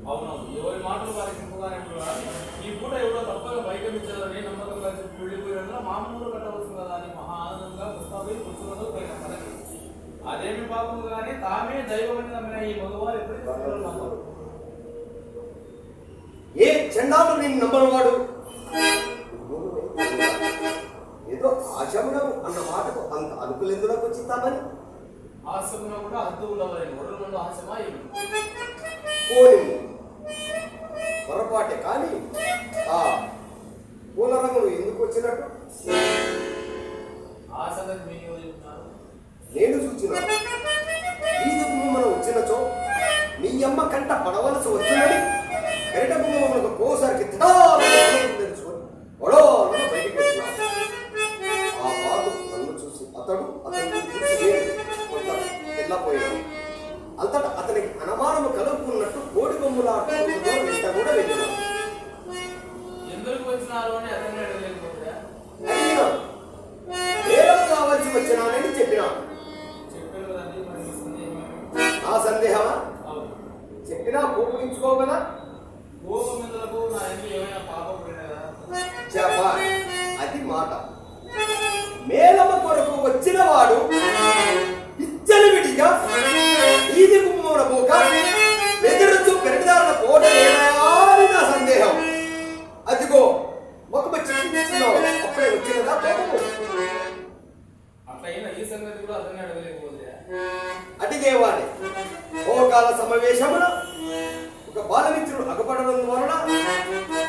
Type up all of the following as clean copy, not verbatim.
అవునవును, ఎవరి మాటలు వారికి ఇంపుగానే ఈ పూట ఎవరో తప్పగా వైకమించాలని నమ్మకంగా చెప్పి వెళ్ళిపోయినా మామూలు కట్టవచ్చు కదా అని మహా ఆనందంగా పుస్తకాలు పుచ్చుకుంటూ పోయిన మనకి అదేమి పాపం కానీ తామే దైవమని నమ్మిన ఈ మగవారు ఎప్పటికీ నమ్మరు. ఏ చండాలు నేను నమ్మనవాడు ఏదో ఆశమునం అన్న మాటకు అంత అనుకులెందులకు వచ్చిందామని ఆశమున కూడా హద్దు ఉండవలేను ఒడలు ఆశమా పోని పొరపాటే కానీ ఆ పూల రంగులు ఎందుకు వచ్చినట్టు ఆ సంగతి మీరు నేను చూచిన ఈదు గుమ్మను వచ్చినచో నీ అమ్మ కంట పడవలసి వచ్చినది గరిట గుమ్మకు పోసరికి తెలుసుకొని ఒడో బయటికి వచ్చిన ఆ బాబు నన్ను చూసి అతను చూసి కొంత వెళ్ళపోయాడు. అంతటా అతనికి అనుమానము కలుపుకున్నట్టు కోడి బొమ్మలాటో వెంట కూడా వెళ్ళినాడు. ఎందుకు వచ్చినారు అని అతన్ని అడగలేకపోతే అడిగినాడు, వేలకు కావాల్సి వచ్చినానని చెప్పినాడు. ఆ సందేహమా చెప్పినా కోపించుకోగల చెప్పా అది మాట. మేలమ్మ కొరకు వచ్చిన వాడు పిచ్చలు విడిగా ఈది గుమ్మూడ పోక వెదురుచు పెరటిదారుల కోట నా సందేహం. అదిగో ఒక వచ్చినావు అప్పుడే వచ్చినదా కోపము అడిగేవాడే భోగాల సమావేశమున ఒక బాలమిత్రుడు అగపడడం వలన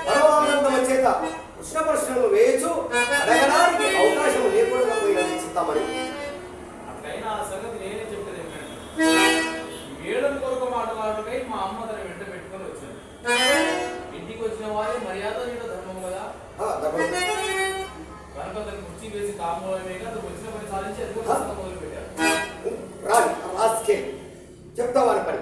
పరమానందమ చేత కృష్ణ ప్రశ్నలు వేయచ్చు అడగడానికి అవకాశం లేకుండా పోయినది చిత్తామని అట్లయినా ఆ సంగతి నేనే చెప్పేది ఏడల కొరకు మాట్లాడుకై మా అమ్మ తన వెంట పెట్టుకొని వచ్చాను. ఇంటికి వచ్చిన వారి మర్యాద నీడ ధర్మం కదా కనుక అతను కుర్చీ వేసి కామూలమేగా అతను వచ్చిన పని సాధించి అది మొదలు పెట్టారు. చెప్తావని పని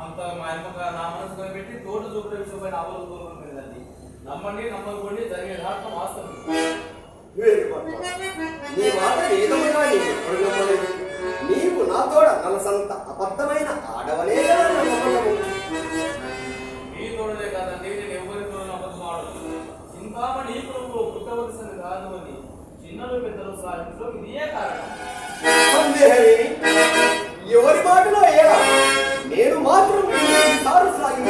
అంత మా అమ్మ నా మనసు కనిపెట్టి తోట చూపుల విషయమైన ఆవలు కోరుకుంటుందండి. నమ్మండి నమ్మకండి జరిగే యథార్థం వాస్తవం. నీ మాట ఏదముగా నీవు నా తోడ నలసంత అబద్ధమైన ఆడవనే మీ తోడలే కాదండి, నేను ఎవరి తోడు అబద్ధం ఆడదు. చింతామణి ఈ కులంలో పుట్టవలసింది కాదు అని చిన్నలు పెద్దలు సాధించడం ఇదే కారణం. సందేహమేమి ఎవరి మాటలో ఏడా నేను మాత్రం సారు సాగి